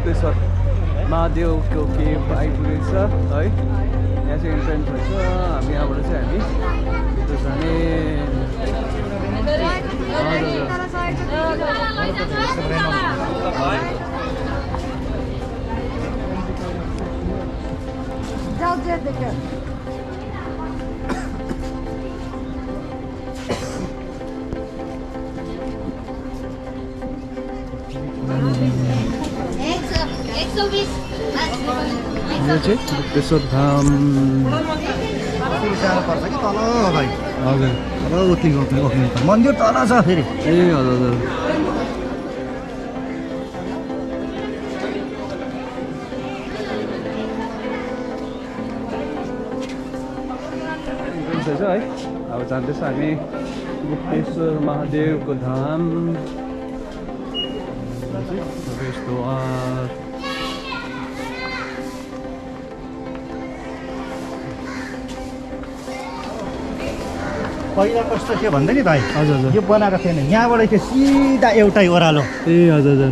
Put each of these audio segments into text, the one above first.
गुप्तेश्वर महादेवको केभ आइपुगेको छ है। यहाँ चाहिँ इन्ट्रेन्स रहेछ। हामी यहाँबाट चाहिँ हामी भित्र जाने। यो चाहिँ गुप्तेश्वर धाम। हजुर मन्दिर तल छ फेरि। ए हजुर हजुर है। अब जाँदैछ हामी गुप्तेश्वर महादेवको धाम प्रवेशद्वार। पहिला कस्तो थियो भन्दा नि भाइ, हजुर हजुर यो बनाएको थिएन, यहाँबाट थियो सिधा एउटै ओह्रालो। ए हजुर हजुर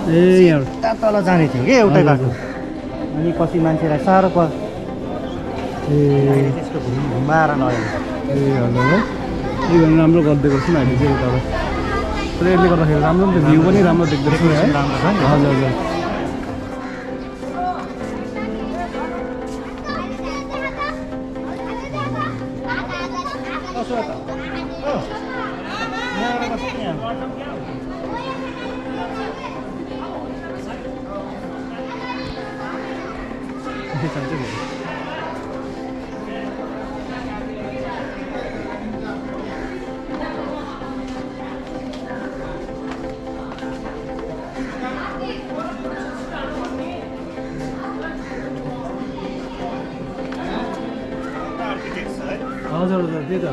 ए यहाँ तल जाने थियो कि एउटै बाटो। अनि पछि मान्छेलाई साह्रो ए त्यसको घुमाएर लग्यो। ए हजुर है। यो भने राम्रो गरिदिएको छ नि अहिले चाहिँ तर यसले गर्दाखेरि राम्रो नि त, भ्यू पनि राम्रो देख्दैछ है। राम्रो छ नि। हजुर हजुर हजुर हजुर त्यही त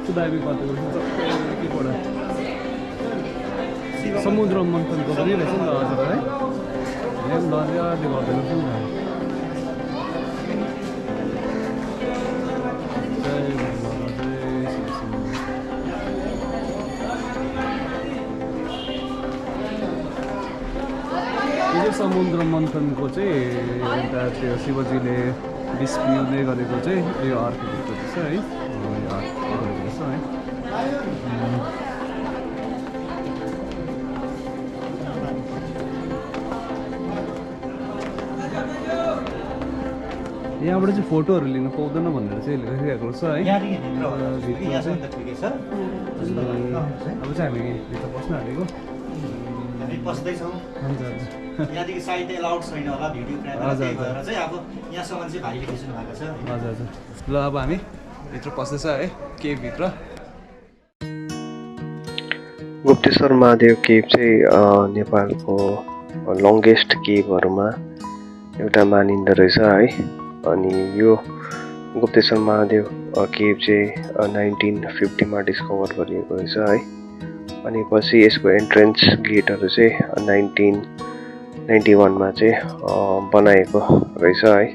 सुधाबी कतिको समुद्र मन्थनको पनि रहेछ नि त। हजुर है यहाँ पनि लजले गरिदिएको छ नि त। यो चाहिँ समुद्र मन्थनको चाहिँ एउटा त्यो शिवजीले विष पिउँदै गरेको चाहिँ यो आर्किटेक्चर रहेछ है। यहाँबाट चाहिँ फोटोहरू लिनु पाउँदैन भनेर चाहिँ लेखिरहेको छ है। अब चाहिँ हामी भित्र बस्न आँटेको। बस्दैछौँ। यहाँदेखि साइड एलाउड छैन होला भिडियो क्यामेरा, त्यही भएर चाहिँ अब यहाँसम्म चाहिँ भाइले खिच्नु भएको छ। हजुर हजुर ल अब हामी भित्र पस्दैछ है केभभित्र। गुप्तेश्वर महादेव केभ चाहिँ नेपालको लङ्गेस्ट केभहरूमा एउटा मानिँदो रहेछ है। अनि यो गुप्तेश्वर महादेव केभ चाहिँ 1950मा डिस्कभर गरिएको रहेछ है। अनि पछि यसको एन्ट्रेन्स गेटहरू चाहिँ 1991मा चाहिँ बनाएको रहेछ है।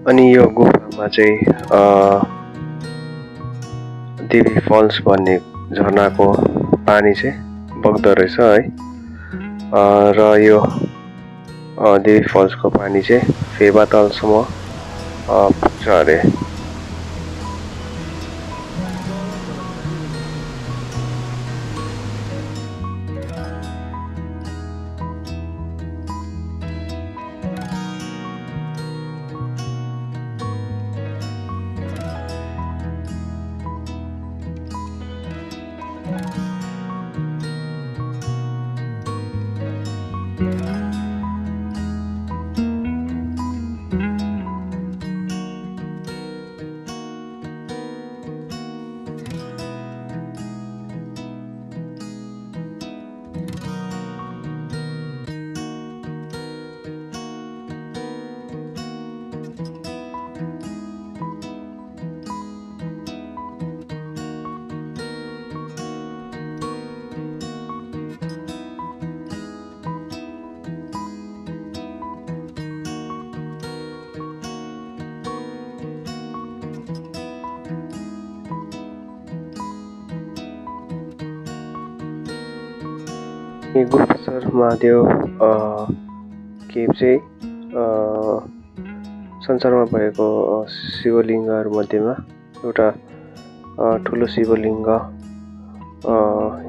अनि यो गुफामा चाहिँ देवी फल्स भन्ने झरनाको पानी चाहिँ बग्दो रहेछ है। र यो देवी फल्सको पानी चाहिँ फेबातालसम्म पुग्छ अरे। यो गुप्तेश्वर महादेव केभ चाहिँ संसारमा भएको शिवलिङ्गहरूमध्येमा एउटा ठुलो शिवलिङ्ग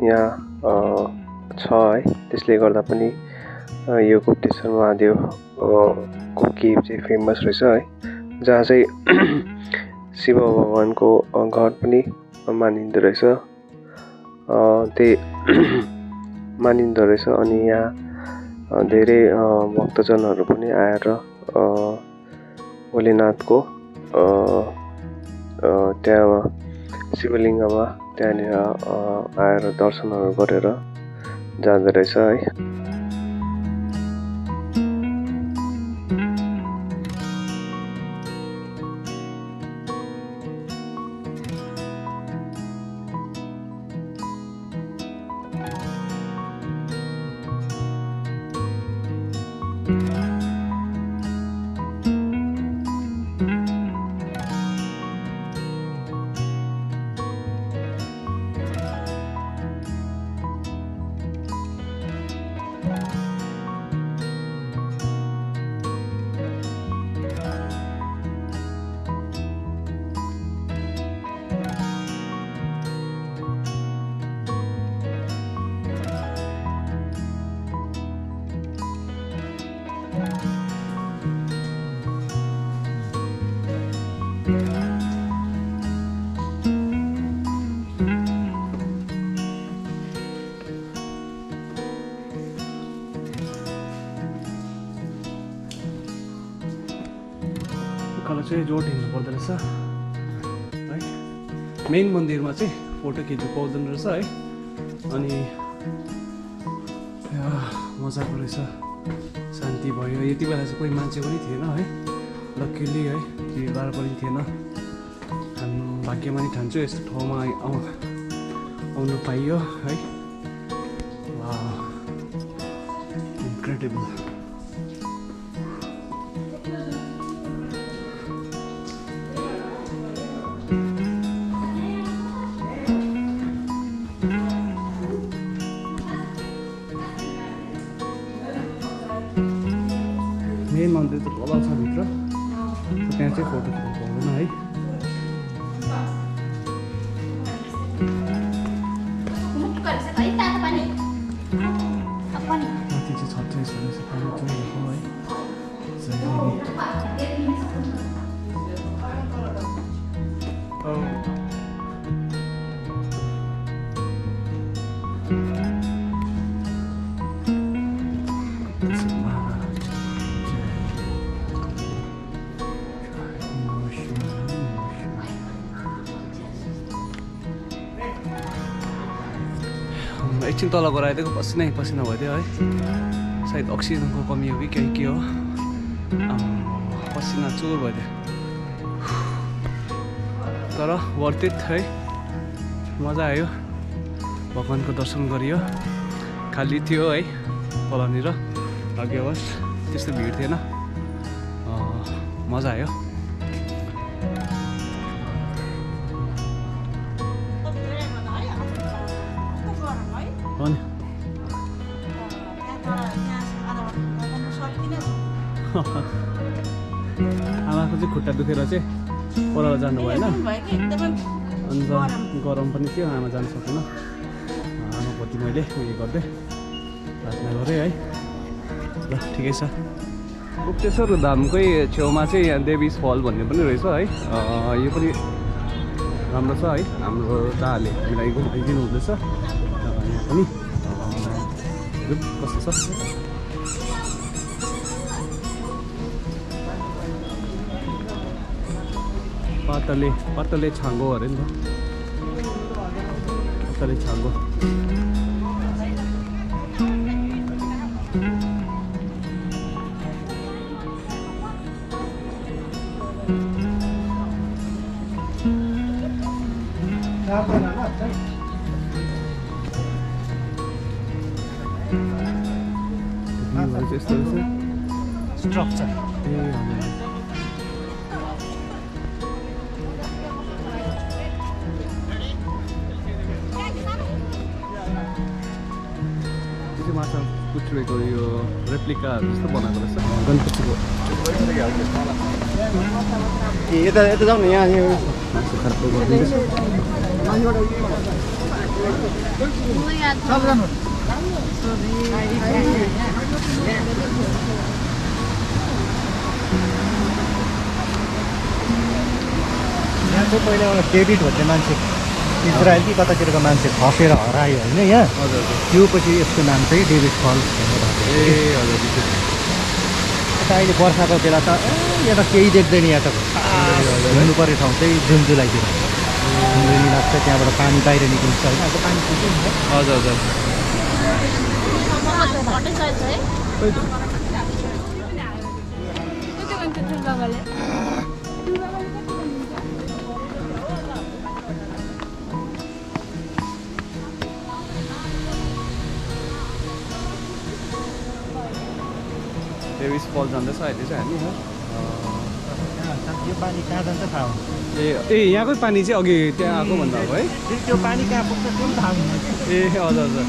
यहाँ छ है। त्यसले गर्दा पनि यो गुप्तेश्वर महादेव को केभ चाहिँ फेमस रहेछ है, जहाँ चाहिँ शिव भगवानको घर पनि मानिँदो रहेछ। त्यही मानिँदो रहेछ। अनि यहाँ धेरै भक्तजनहरू पनि आएर भोलेनाथको त्यहाँ शिवलिङ्गमा त्यहाँनिर आएर दर्शनहरू गरेर जाँदो रहेछ है। उकालो चाहिँ रोड हिँड्नु पर्दो रहेछ है। मेन मन्दिरमा चाहिँ फोटो खिच्नु पाउँदैन रहेछ है। अनि मजाको रहेछ, शान्ति भयो। यति बेला चाहिँ कोही मान्छे पनि थिएन है, लक्किली है, भिडभाड पनि थिएन। हामी भाग्यमानी ठान्छु यस्तो ठाउँमा आउनु पाइयो है। वाह, इन्क्रेडिबल। मेन मन्दिर त तल छ भित्र, त्यहाँ चाहिँ फोटो खिच्नु पाउँदैन है। माथि चाहिँ छत चाहिँ यस्तो रहेछ, पानी चलिरहेको है। एकछिन तल गराइदिएको पसिनै पसिना भइदियो है। सायद अक्सिजनको कमी हो कि के हो, पसिना चुर भइदियो। तर वर्थ इट है, मजा आयो। भगवानको दर्शन गरियो। खाली थियो है तलनिर, भाग्यवश त्यस्तो भिड थिएन। मजा आयो। आमाको चाहिँ खुट्टा दुखेर चाहिँ पर जानु भएन, अन्त गरम पनि थियो, आमा जानु सकेन। आमापट्टि मैले उयो गर्दै प्रार्थना गरेँ है। ल ठिकै छ। गुप्तेश्वर धामकै छेउमा चाहिँ यहाँ देवीज फल भन्ने पनि रहेछ है। यो पनि राम्रो छ है। हाम्रो दाले हामीलाई घुमाइदिनु हुँदैछ। यहाँ पनि कस्तो छ। पातले छाङ्गो अरे नि त, पातले छाङ्गो। स्ट्रक्चर माछा पुच्छ्रेको यो रेप्लिकाहरू जस्तो बनाएको रहेछ गणपतिको। यता जाउँ न यहाँ मासु खर्च गरिदिँदैछ। यहाँको पहिला एउटा डेभिड भन्ने मान्छे इजरायल कि कतातिरको मान्छे खसेर हरायो होइन यहाँ। हजुर हजुर। त्यो पछि यसको नाम चाहिँ डेभिड फल भनेर ए हजुर। यता अहिले वर्षाको बेला त यहाँ त केही देख्दैन। यहाँ त घुम्नु पर्ने ठाउँ चाहिँ जुलाईतिर लाग्छ, त्यहाँबाट पानी बाहिर निक्लिन्छ होइन। अब पानी पुग्छ नि। हजुर हजुर। डेभिस फल जाँदैछ अहिले चाहिँ हामी। यो पानी कहाँ जान्छ थाहा हुन्छ। ए यहाँकै पानी चाहिँ अघि त्यहाँ आएको भन्दा अब है। त्यो पानी कहाँ पुग्छ त्यो पनि थाहा हुँदैन। ए हजुर हजुर।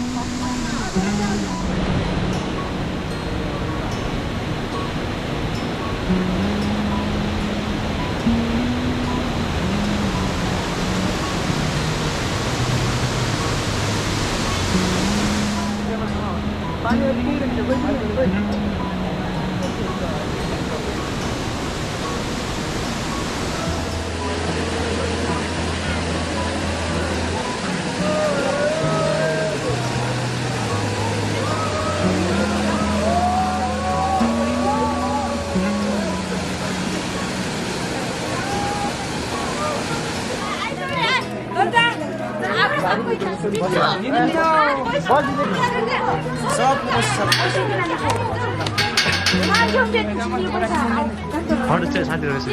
साथी रहेछ।